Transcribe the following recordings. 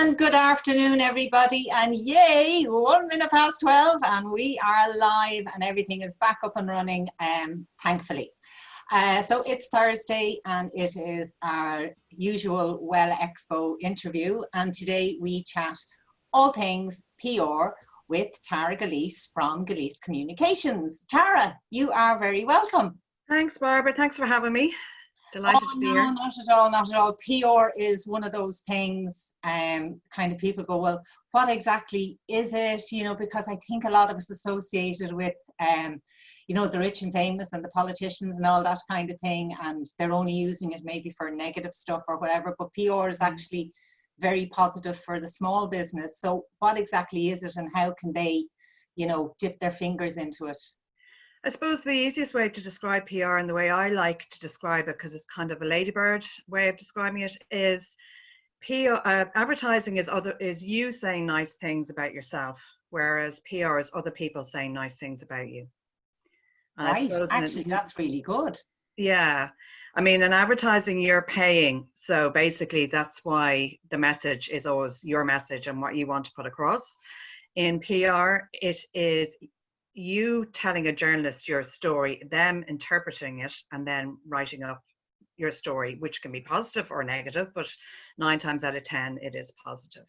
And good afternoon, everybody. And yay, 1 minute past 12, and we are live, and everything is back up and running, thankfully. So it's Thursday, and it is our usual Well Expo interview. And today we chat all things PR with Tara Gillece from Gilleece Communications. Tara, you are very welcome. Thanks, Barbara. Thanks for having me. Delighted to be here. No, not at all, not at all. PR is one of those things, kind of people go, well, what exactly is it? You know, because I think a lot of us associated with, you know, the rich and famous and the politicians and all that kind of thing, and they're only using it maybe for negative stuff or whatever, but PR is actually very positive for the small business. So what exactly is it, and how can they, you know, dip their fingers into it? I suppose the easiest way to describe PR, and the way I like to describe it, because it's kind of a ladybird way of describing it, is PR. Advertising is you saying nice things about yourself, whereas PR is other people saying nice things about you. And right, actually, that's really good. Yeah, I mean, in advertising, you're paying, so basically that's why the message is always your message and what you want to put across. In PR, it is you telling a journalist your story, them interpreting it, and then writing up your story, which can be positive or negative, but 9 times out of 10 it is positive.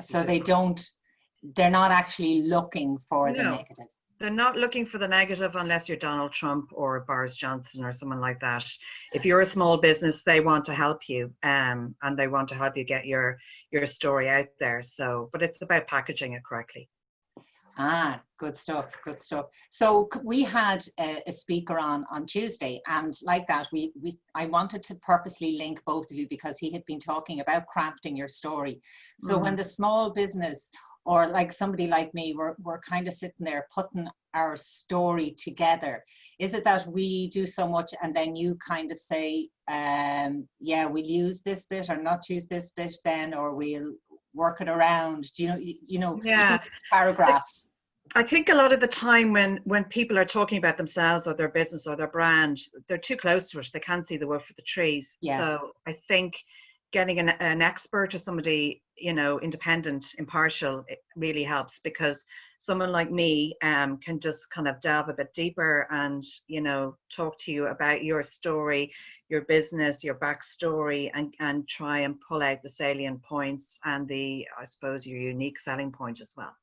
So they're not actually looking for the negative. They're not looking for the negative unless you're Donald Trump or Boris Johnson or someone like that. If you're a small business, they want to help you, and they want to help you get your story out there. So, but it's about packaging it correctly. Ah, good stuff, good stuff. So we had a speaker on Tuesday, and like that, I wanted to purposely link both of you because he had been talking about crafting your story. So when the small business, or like somebody like me, we're kind of sitting there putting our story together, is it that we do so much and then you kind of say, yeah, we'll use this bit or not use this bit then, or we'll work it around, yeah, paragraphs? I think a lot of the time when people are talking about themselves or their business or their brand, they're too close to it. They can't see the wood for the trees. Yeah. So I think getting an expert or somebody, you know, independent, impartial, it really helps, because someone like me can just kind of delve a bit deeper and, you know, talk to you about your story, your business, your backstory, and try and pull out the salient points and I suppose, your unique selling point as well.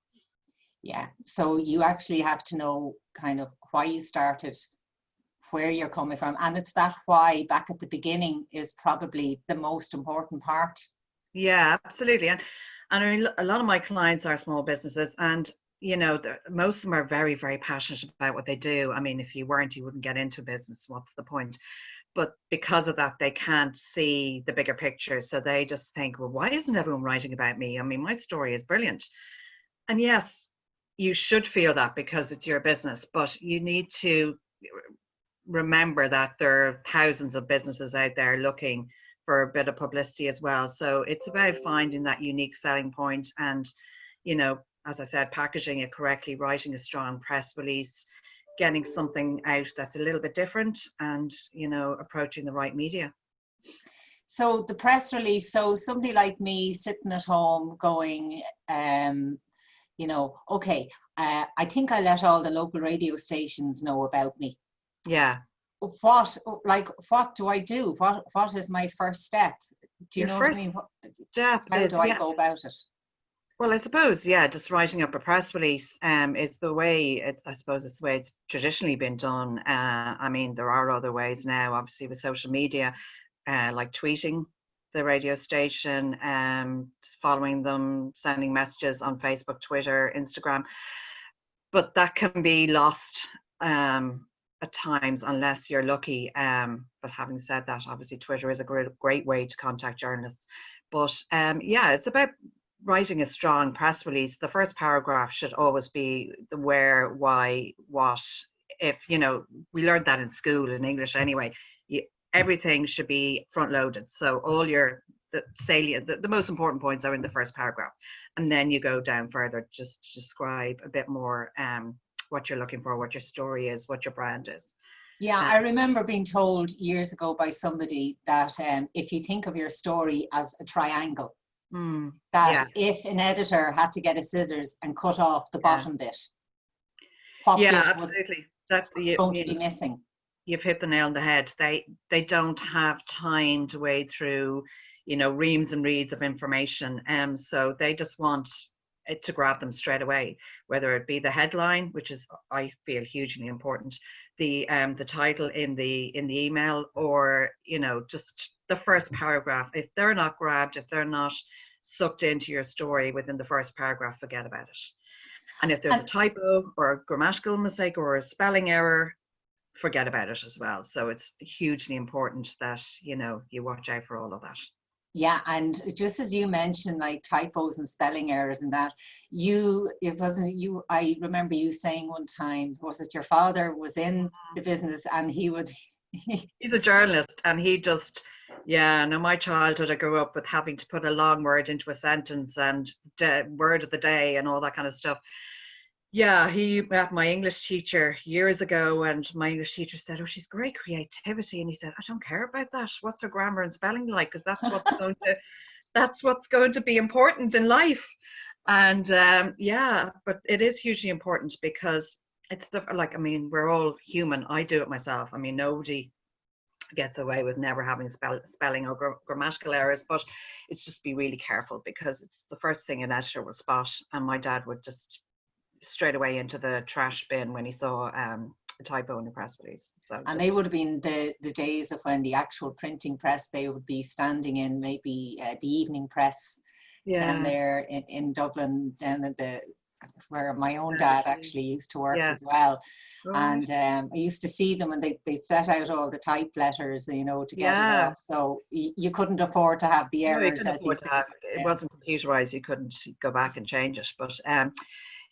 Yeah, so you actually have to know kind of why you started, where you're coming from, and it's that why back at the beginning is probably the most important part. Yeah, absolutely. And I mean, a lot of my clients are small businesses, and you know, most of them are very, very passionate about what they do. I mean, if you weren't, you wouldn't get into business. What's the point? But because of that, they can't see the bigger picture. So they just think, well, why isn't everyone writing about me? I mean, my story is brilliant. And yes, you should feel that because it's your business, but you need to remember that there are thousands of businesses out there looking for a bit of publicity as well. So it's about finding that unique selling point and, you know, as I said, packaging it correctly, writing a strong press release, getting something out that's a little bit different, and, you know, approaching the right media. So the press release, so somebody like me sitting at home going, you know, okay, I think I let all the local radio stations know about me. Yeah. What do I do? What is my first step? Do you know what I mean? How do I go about it? Well, I suppose, yeah, just writing up a press release is the way it's the way it's traditionally been done. I mean, there are other ways now, obviously, with social media, like tweeting the radio station, just following them, sending messages on Facebook, Twitter, Instagram. But that can be lost at times unless you're lucky. But having said that, obviously Twitter is a great way to contact journalists. But yeah, it's about writing a strong press release. The first paragraph should always be the where, why, what. If, you know, we learned that in school in English anyway. Everything should be front loaded. So all the salient, the most important points are in the first paragraph, and then you go down further, just describe a bit more what you're looking for, what your story is, what your brand is. Yeah, I remember being told years ago by somebody that if you think of your story as a triangle, that Yeah. if an editor had to get a scissors and cut off the Yeah. bottom bit, what Yeah, bit was absolutely. That going to be missing? you've hit the nail on the head. They don't have time to wade through, reams and reams of information. So they just want it to grab them straight away, whether it be the headline, which is, I feel, hugely important, the title in the email, or just the first paragraph. If they're not grabbed, if they're not sucked into your story within the first paragraph, forget about it. And if there's a typo or a grammatical mistake or a spelling error, forget about it as well. So it's hugely important that you watch out for all of that. Yeah, and just as you mentioned, like typos and spelling errors and that, I remember you saying one time, was it your father was in the business and he would... He's a journalist, and he just, my childhood, I grew up with having to put a long word into a sentence and word of the day and all that kind of stuff. Yeah, he met my English teacher years ago, and my English teacher said, "Oh, she's great creativity," and he said, "I don't care about that. What's her grammar and spelling like? Because that's what's going to be important in life." And but it is hugely important, because it's we're all human. I do it myself. I mean, nobody gets away with never having spelling or grammatical errors, but it's just be really careful, because it's the first thing an editor will spot, and my dad would just straight away into the trash bin when he saw a typo in the press release. And they would have been the days of when the actual printing press, they would be standing in maybe the evening press down there in Dublin, down at where my own dad actually used to work as well. And I used to see them, and they set out all the type letters, to get it off. So you couldn't afford to have the errors, as you said. It wasn't computerized. You couldn't go back and change it. But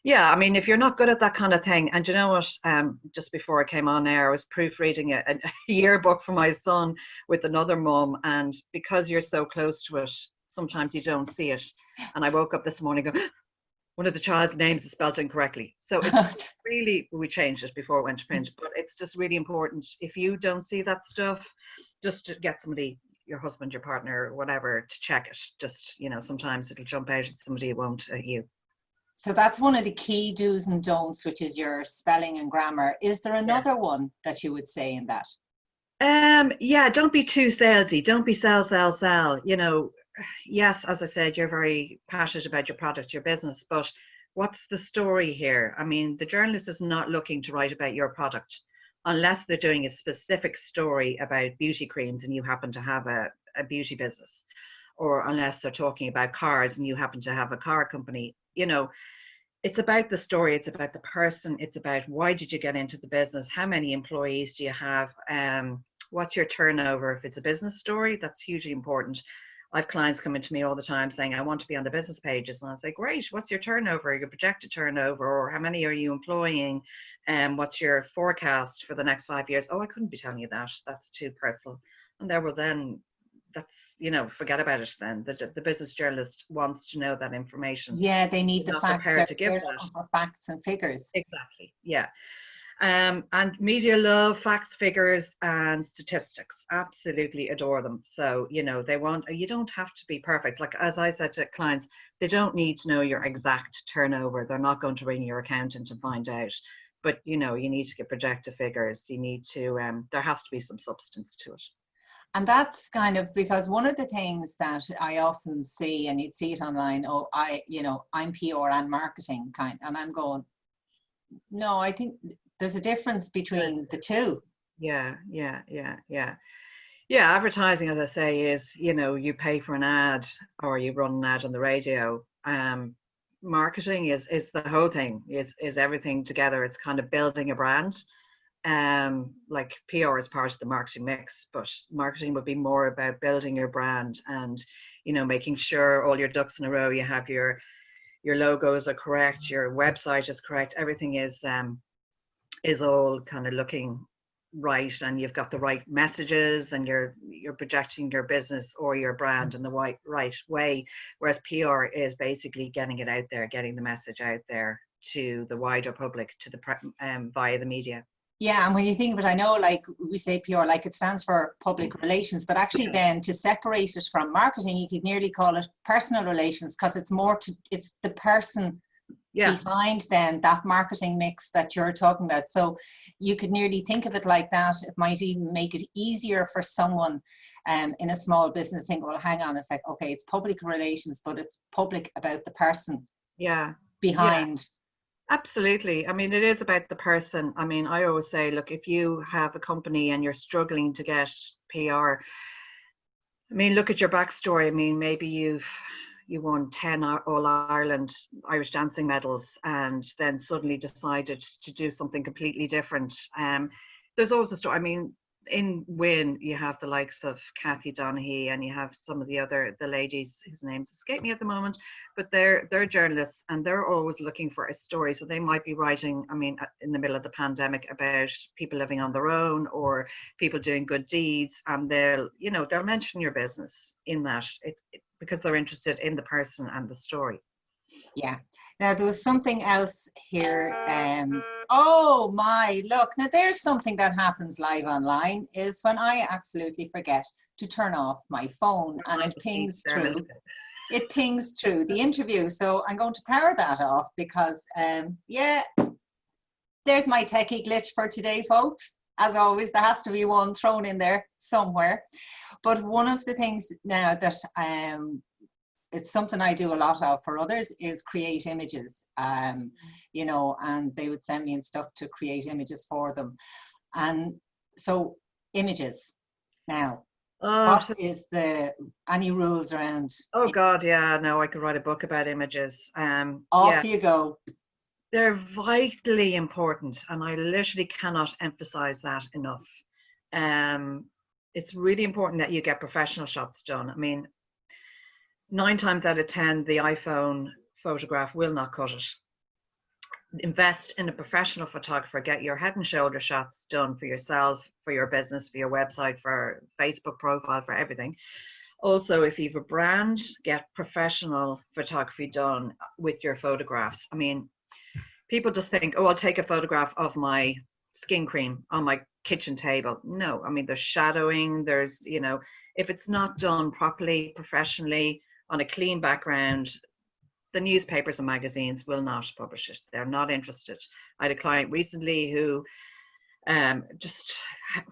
yeah, I mean, if you're not good at that kind of thing, and you know what, just before I came on air, I was proofreading a yearbook for my son with another mum, and because you're so close to it, sometimes you don't see it. And I woke up this morning going, one of the child's names is spelled incorrectly. So it's really, we changed it before it went to print, but it's just really important. If you don't see that stuff, just to get somebody, your husband, your partner, whatever, to check it. Just, sometimes it'll jump out at somebody, it won't at you. So that's one of the key do's and don'ts, which is your spelling and grammar. Is there another one that you would say in that? Don't be too salesy. Don't be sell. Yes, as I said, you're very passionate about your product, your business, but what's the story here? I mean, the journalist is not looking to write about your product unless they're doing a specific story about beauty creams and you happen to have a beauty business, or unless they're talking about cars and you happen to have a car company. It's about the story, it's about the person, it's about why did you get into the business, how many employees do you have, what's your turnover. If it's a business story, that's hugely important. I have clients coming to me all the time saying, I want to be on the business pages, and I say, great, what's your turnover, your projected turnover, or how many are you employing, and what's your forecast for the next 5 years? Oh, I couldn't be telling you that, that's too personal. And there will then, that's, forget about it then. The business journalist wants to know that information. Yeah, they need the fact that to give they're looking for facts and figures. Exactly, yeah. And media love facts, figures, and statistics. Absolutely adore them. So, they want, you don't have to be perfect. Like, as I said to clients, they don't need to know your exact turnover. They're not going to ring your accountant and find out. But, you need to get projected figures. You need to, there has to be some substance to it. And that's kind of because one of the things that I often see, and you'd see it online, I'm PR and marketing and I'm going, no, I think there's a difference between the two. Yeah. Advertising, as I say, is, you pay for an ad or you run an ad on the radio. Marketing is the whole thing, is everything together. It's kind of building a brand. Like PR is part of the marketing mix, but marketing would be more about building your brand and, making sure all your ducks in a row. You have your logos are correct, your website is correct, everything is all kind of looking right, and you've got the right messages, and you're projecting your business or your brand in the right way. Whereas PR is basically getting it out there, getting the message out there to the wider public, to the via the media. Yeah, and when you think of it, I know like we say PR, like it stands for public relations, but actually then to separate it from marketing, you could nearly call it personal relations, because it's more to, it's the person Yeah. behind then that marketing mix that you're talking about. So you could nearly think of it like that. It might even make it easier for someone in a small business to think, well, hang on, it's like, okay, it's public relations, but it's public about the person Yeah. Yeah. behind. Absolutely. I mean, it is about the person. I mean, I always say, look, if you have a company and you're struggling to get PR, I mean, look at your backstory. I mean, maybe you won 10 All Ireland Irish dancing medals and then suddenly decided to do something completely different. There's always a story. I mean, in Win, you have the likes of Kathy Donaghy and you have some of the ladies whose names escape me at the moment, but they're journalists and they're always looking for a story. So they might be writing, I mean, in the middle of the pandemic about people living on their own or people doing good deeds, and they'll mention your business in that because they're interested in the person and the story. Yeah. Now there was something else here. Oh my, look, now there's something that happens live online is when I absolutely forget to turn off my phone and it pings through. It pings through the interview. So I'm going to power that off because yeah, there's my techie glitch for today, folks. As always, there has to be one thrown in there somewhere. But one of the things now that it's something I do a lot of for others is create images, and they would send me and stuff to create images for them. And so images now, what is any rules around? Oh God, yeah, no, I could write a book about images. Off you go. They're vitally important, and I literally cannot emphasize that enough. It's really important that you get professional shots done. I mean, 9 times out of 10, the iPhone photograph will not cut it. Invest in a professional photographer, get your head and shoulder shots done for yourself, for your business, for your website, for Facebook profile, for everything. Also, if you have a brand, get professional photography done with your photographs. I mean, people just think, oh, I'll take a photograph of my skin cream on my kitchen table. No, I mean, there's shadowing, there's, if it's not done properly, professionally, on a clean background, the newspapers and magazines will not publish it. They're not interested. I had a client recently who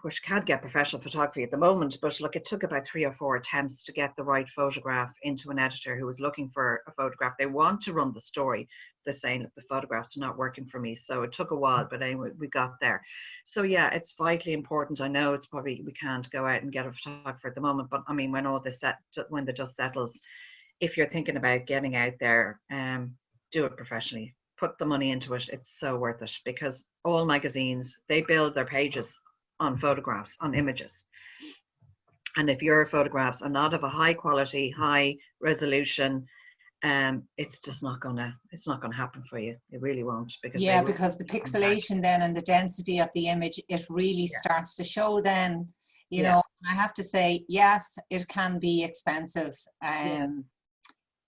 which can't get professional photography at the moment, but look, it took about 3 or 4 attempts to get the right photograph into an editor who was looking for a photograph. They want to run the story. They're saying that the photographs are not working for me. So it took a while, but anyway, we got there. So yeah, it's vitally important. I know it's probably, we can't go out and get a photographer at the moment, but I mean, when when the dust settles, if you're thinking about getting out there, do it professionally. Put the money into it. It's so worth it, because all magazines, they build their pages on photographs, on images. And if your photographs are not of a high quality, high resolution, it's just not gonna happen for you. It really won't. Because the pixelation then and the density of the image, it really starts to show then, you know. I have to say, yes, it can be expensive.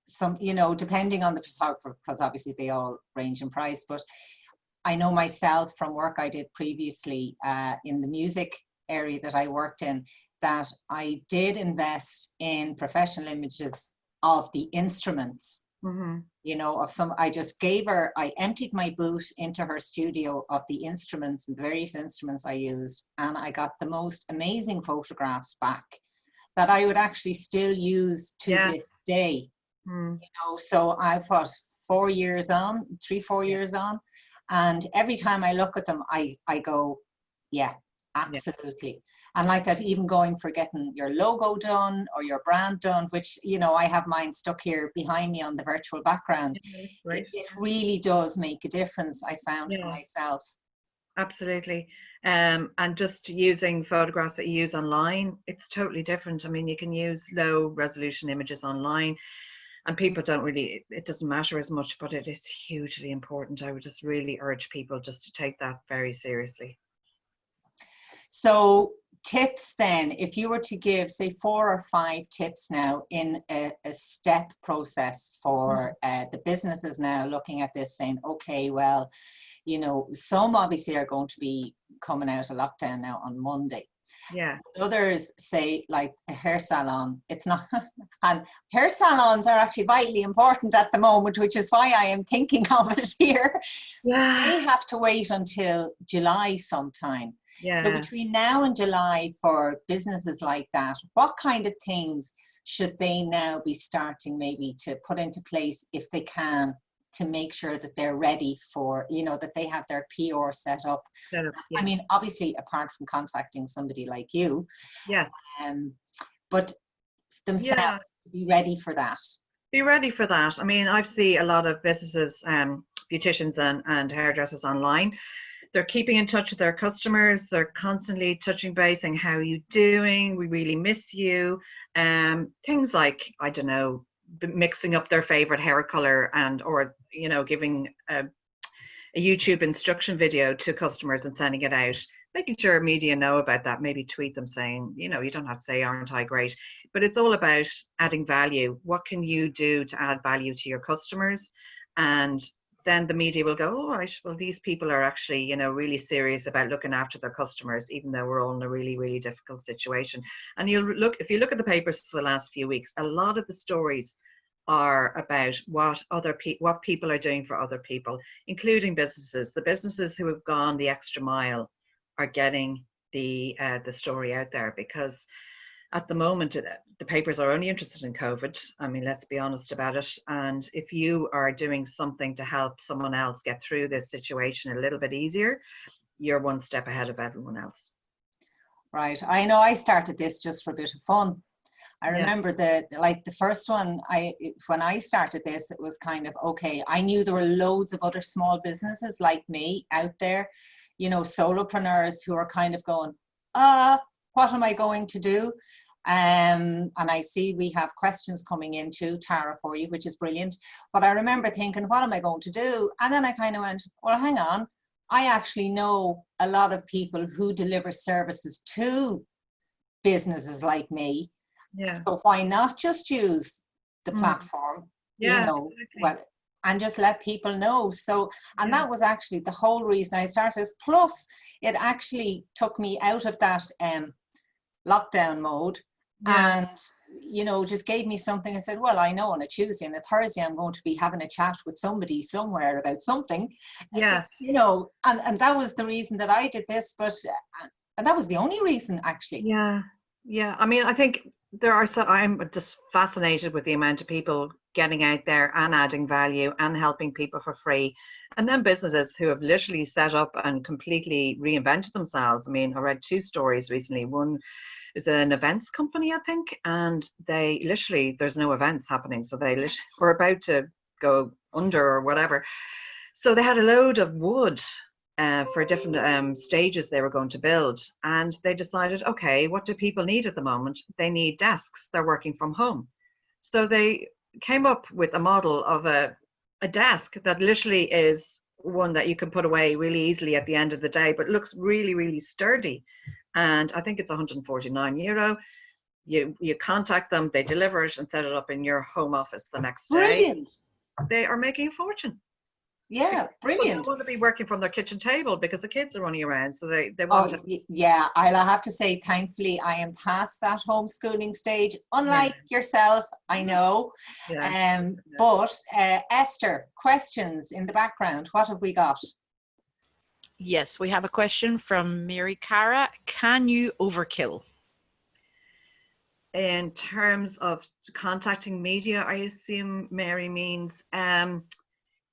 Some, depending on the photographer, because obviously they all range in price, but I know myself from work I did previously in the music area that I worked in, that I did invest in professional images of the instruments. I emptied my boot into her studio of the instruments and the various instruments I used, and I got the most amazing photographs back that I would actually still use to this day. So I've got 4 years on, 3-4 years on, and every time I look at them, I go, yeah, absolutely. And like that, even going for getting your logo done or your brand done, which, I have mine stuck here behind me on the virtual background. It really does make a difference, I found, for myself. Absolutely. And just using photographs that you use online, it's totally different. I mean, you can use low resolution images online, and people it doesn't matter as much, but it is hugely important. I would just really urge people just to take that very seriously. So tips then, if you were to give, say, 4 or 5 tips now in a step process for the businesses now looking at this, saying, okay, well, some obviously are going to be coming out of lockdown now on Monday. Yeah. Others say like a hair salon, it's not, and hair salons are actually vitally important at the moment, which is why I am thinking of it here. Yeah. They have to wait until July sometime. Yeah. So between now and July for businesses like that, what kind of things should they now be starting maybe to put into place if they can, to make sure that they're ready for, you know, that they have their PR set up? Yeah. I mean, obviously, apart from contacting somebody like you, Yeah. But themselves, Yeah. be ready for that. Be ready for that. I mean, I've seen a lot of businesses, beauticians and hairdressers online. They're keeping in touch with their customers. They're constantly touching base, saying, how are you doing? We really miss you. Things like, I don't know, mixing up their favorite hair color or, you know, giving a YouTube instruction video to customers and sending it out, making sure media know about that, maybe tweet them saying, you know, you don't have to say, aren't I great? But it's all about adding value. What can you do to add value to your customers? And then the media will go, all right, well, these people are actually, you know, really serious about looking after their customers, even though we're all in a really, really difficult situation. And if you look at the papers for the last few weeks, a lot of the stories are about what people are doing for other people, including businesses. The businesses who have gone the extra mile are getting the story out there, because at the moment the papers are only interested in COVID. I mean, let's be honest about it. And if you are doing something to help someone else get through this situation a little bit easier, you're one step ahead of everyone else. Right. I know I started this just for a bit of fun. I remember the first one, when I started this, it was kind of, okay, I knew there were loads of other small businesses like me out there, you know, solopreneurs who are kind of going, what am I going to do? And I see we have questions coming in too, Tara, for you, which is brilliant. But I remember thinking, what am I going to do? And then I kind of went, well, hang on. I actually know a lot of people who deliver services to businesses like me. Yeah. So why not just use the platform, yeah, you know, exactly. well, and just let people know. So, and that was actually the whole reason I started this. Plus, it actually took me out of that lockdown mode and, you know, just gave me something. I said, well, I know on a Tuesday and a Thursday, I'm going to be having a chat with somebody somewhere about something, you know, and that was the reason that I did this. But, and that was the only reason actually. Yeah. Yeah. I mean, I think I'm just fascinated with the amount of people getting out there and adding value and helping people for free. And then businesses who have literally set up and completely reinvented themselves. I mean, I read 2 stories recently. One is an events company, I think, and they literally, there's no events happening. So they were about to go under or whatever. So they had a load of wood for different stages they were going to build. And they decided, okay, what do people need at the moment? They need desks. They're working from home. So they came up with a model of a desk that literally is one that you can put away really easily at the end of the day, but looks really, really sturdy. And I think it's €149. You contact them, they deliver it and set it up in your home office the next day. Brilliant. They are making a fortune. Yeah, brilliant. They don't want to be working from their kitchen table because the kids are running around, so they want to. Yeah, I'll have to say, thankfully, I am past that homeschooling stage. Unlike yourself, I know. But Esther, questions in the background. What have we got? Yes, we have a question from Mary Cara. Can you overkill? In terms of contacting media, I assume Mary means.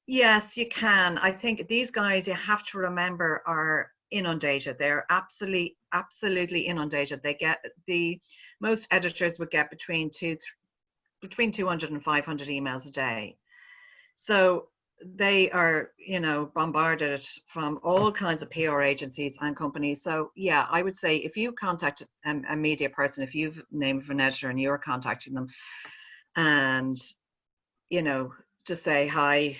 Yes, you can. I think these guys, you have to remember, are inundated. They're absolutely inundated. They get most editors would get between 200 and 500 emails a day. So they are, you know, bombarded from all kinds of PR agencies and companies. So yeah, I would say if you contact a media person, if you've named an editor and you're contacting them, and you know, just say hi,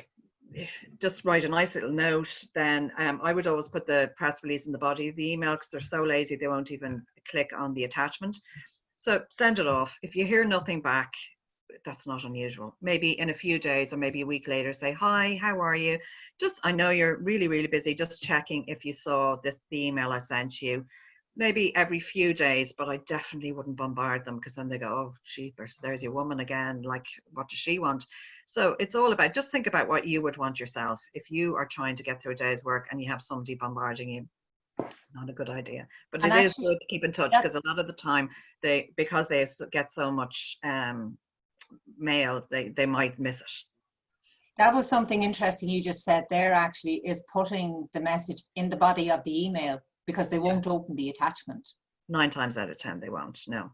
just write a nice little note, then I would always put the press release in the body of the email, because they're so lazy they won't even click on the attachment. So send it off. If you hear nothing back, that's not unusual. Maybe in a few days or maybe a week later, say, hi, how are you? Just, I know you're really, really busy, just checking if you saw the email I sent you. Maybe every few days, but I definitely wouldn't bombard them, because then they go, oh, sheepers, there's your woman again. Like, what does she want? So it's all about, just think about what you would want yourself. If you are trying to get through a day's work and you have somebody bombarding you, not a good idea. But And it is actually, good to keep in touch, that, because a lot of the time, because they get so much mail, they might miss it. that was something interesting you just said there, actually, is putting the message in the body of the email, because they won't open the attachment. 9 times out of 10 they won't. No.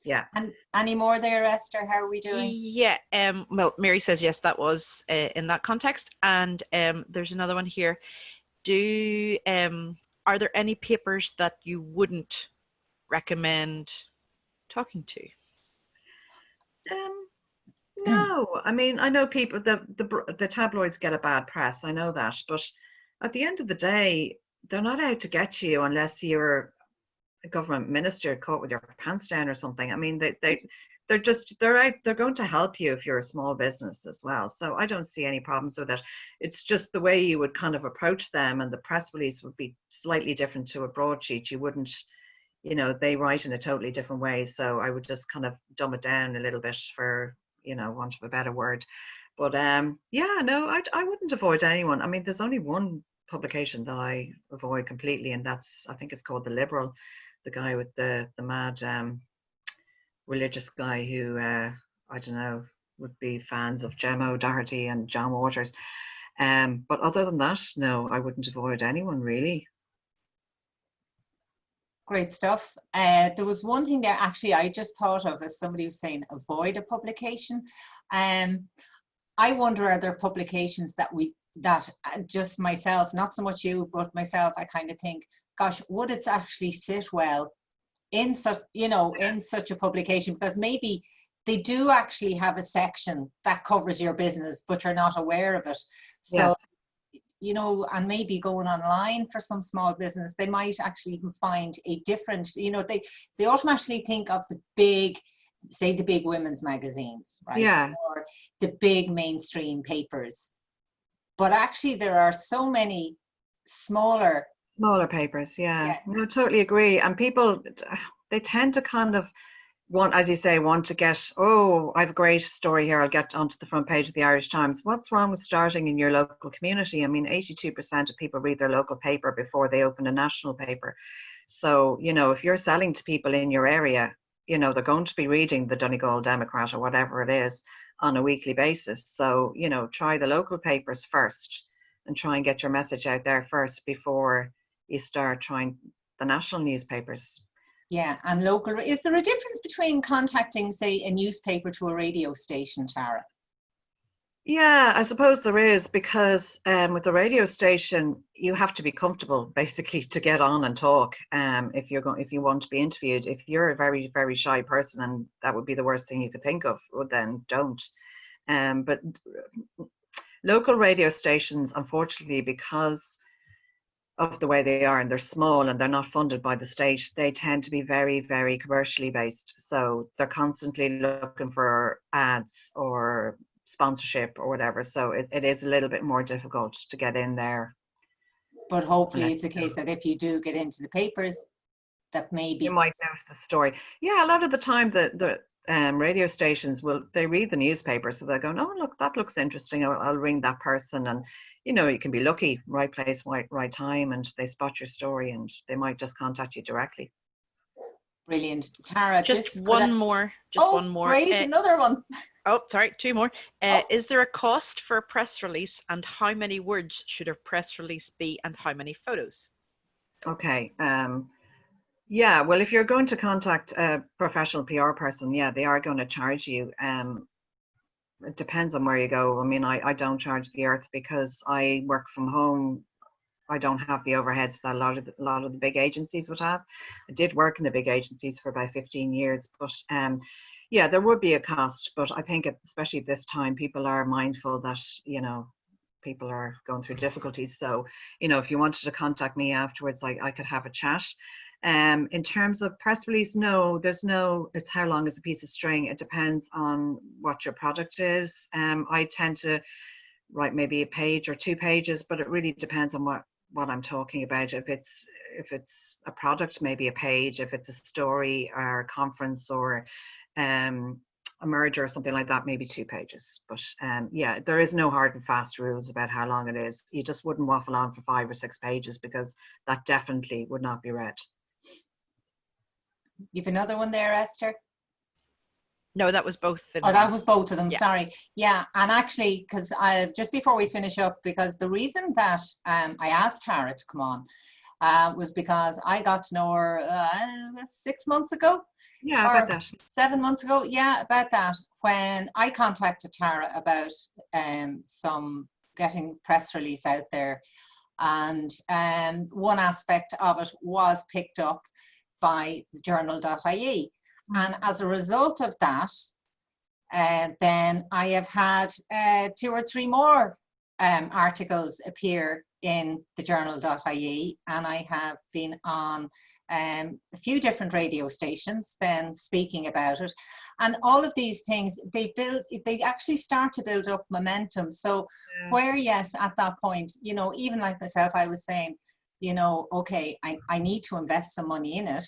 Yeah. And any more there, Esther? How are we doing? Yeah. Well, Mary says yes, that was in that context. And there's another one here. Are there any papers that you wouldn't recommend talking to? No, I mean, I know people, the tabloids get a bad press, I know that, but at the end of the day, they're not out to get you unless you're a government minister caught with your pants down or something. I mean, they're going to help you if you're a small business as well. So I don't see any problems with it. It's just the way you would kind of approach them, and the press release would be slightly different to a broadsheet. You wouldn't, they write in a totally different way. So I would just kind of dumb it down a little bit, for, want of a better word. But yeah, no, I wouldn't avoid anyone. I mean, there's only one publication that I avoid completely, and that's, I think it's called The Liberal, the guy with the mad religious guy who I don't know, would be fans of Gemma O'Doherty and John Waters. But other than that, no, I wouldn't avoid anyone really. Great stuff. There was one thing there, actually, I just thought of, as somebody was saying, avoid a publication. I wonder, are there publications that just myself, not so much you, but myself, I kind of think, gosh, would it actually sit well in such, in such a publication? Because maybe they do actually have a section that covers your business, but you're not aware of it. So, and maybe going online for some small business, they might actually even find a different, they automatically think of the big, say the big women's magazines, right? Yeah. Or the big mainstream papers. But actually there are so many smaller papers. Yeah. No, totally agree. And people, they tend to kind of want, as you say, want to get, oh, I have a great story here, I'll get onto the front page of the Irish Times. What's wrong with starting in your local community? I mean, 82% of people read their local paper before they open a national paper. So, if you're selling to people in your area, they're going to be reading the Donegal Democrat or whatever it is on a weekly basis. So, try the local papers first and try and get your message out there first before you start trying the national newspapers. Yeah, and local. Is there a difference between contacting, say, a newspaper to a radio station, Tara? Yeah, I suppose there is, because with the radio station, you have to be comfortable basically to get on and talk. If you want to be interviewed, if you're a very, very shy person and that would be the worst thing you could think of, well, then don't. But local radio stations, unfortunately, because of the way they are and they're small and they're not funded by the state, they tend to be very, very commercially based. So they're constantly looking for ads or sponsorship or whatever. So it is a little bit more difficult to get in there. But hopefully it's a case that if you do get into the papers, that maybe you might notice the story. Yeah, a lot of the time the radio stations they read the newspaper, so they're going, oh look, that looks interesting, I'll ring that person. And you can be lucky, right place, right time, and they spot your story and they might just contact you directly. Brilliant. Tara, just one more. Great, another one. Oh, sorry, 2 more. Is there a cost for a press release, and how many words should a press release be, and how many photos? Okay. Yeah, well, if you're going to contact a professional PR person, yeah, they are going to charge you. It depends on where you go. I mean, I don't charge the earth because I work from home. I don't have the overheads that a lot of the big agencies would have. I did work in the big agencies for about 15 years, but yeah, there would be a cost. But I think especially at this time, people are mindful that, people are going through difficulties. So, if you wanted to contact me afterwards, I could have a chat. In terms of press release, no, it's how long is a piece of string. It depends on what your product is. I tend to write maybe a page or 2 pages, but it really depends on what I'm talking about. If it's a product, maybe a page. If it's a story or a conference or a merger or something like that, maybe 2 pages. But yeah, there is no hard and fast rules about how long it is. You just wouldn't waffle on for 5 or 6 pages, because that definitely would not be read. You've another one there, Esther? No, that was both. Oh, that was both of them. Yeah. Sorry. Yeah, and actually, because just before we finish up, because the reason that I asked Tara to come on was because I got to know her 6 months ago. Yeah, about that. 7 months ago. Yeah, about that. When I contacted Tara about some getting press release out there, and one aspect of it was picked up by the journal.ie. And as a result of that, then I have had 2 or 3 more articles appear in the journal.ie, and I have been on a few different radio stations then speaking about it. And all of these things, they actually start to build up momentum. So where, yes, at that point, you know, even like myself, I was saying, you know, okay, I need to invest some money in it.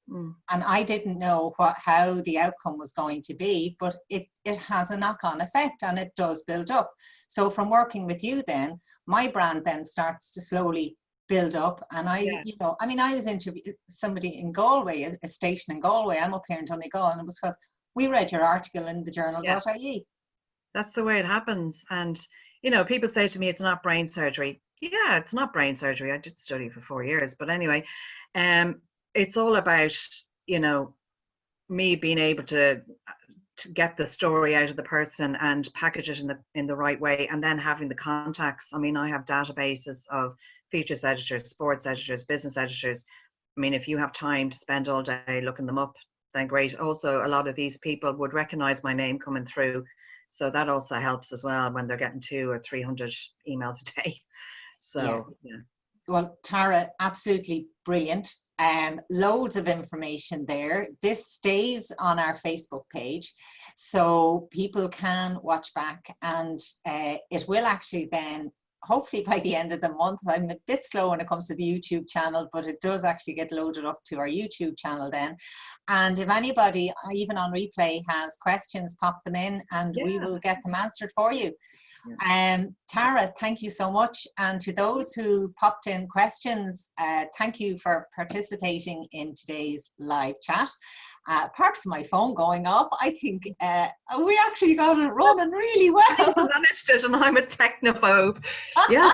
And I didn't know how the outcome was going to be, but it has a knock-on effect, and it does build up. So from working with you then, my brand then starts to slowly build up. And you know, I mean, I was interviewing somebody in Galway, a station in Galway. I'm up here in Donegal, and it was because we read your article in the journal.ie. That's the way it happens. And, you know, people say to me, it's not brain surgery. Yeah, it's not brain surgery. I did study for 4 years. But anyway, it's all about, you know, me being able to get the story out of the person and package it in the right way, and then having the contacts. I mean, I have databases of features editors, sports editors, business editors. I mean, if you have time to spend all day looking them up, then great. Also, a lot of these people would recognize my name coming through, so that also helps as well when they're getting 200 or 300 emails a day. So yeah. Well, Tara, absolutely brilliant. Loads of information there. This stays on our Facebook page, so people can watch back, and it will actually then, hopefully by the end of the month, I'm a bit slow when it comes to the YouTube channel, but it does actually get loaded up to our YouTube channel then. And if anybody, even on replay, has questions, pop them in, and we will get them answered for you. Tara, thank you so much. And to those who popped in questions, thank you for participating in today's live chat. Apart from my phone going off, I think we actually got it running really well. I managed it, and I'm a technophobe. Yeah.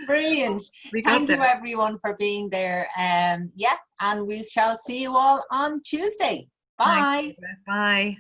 Brilliant. Thank you everyone for being there. Yeah, and we shall see you all on Tuesday. Bye. Bye.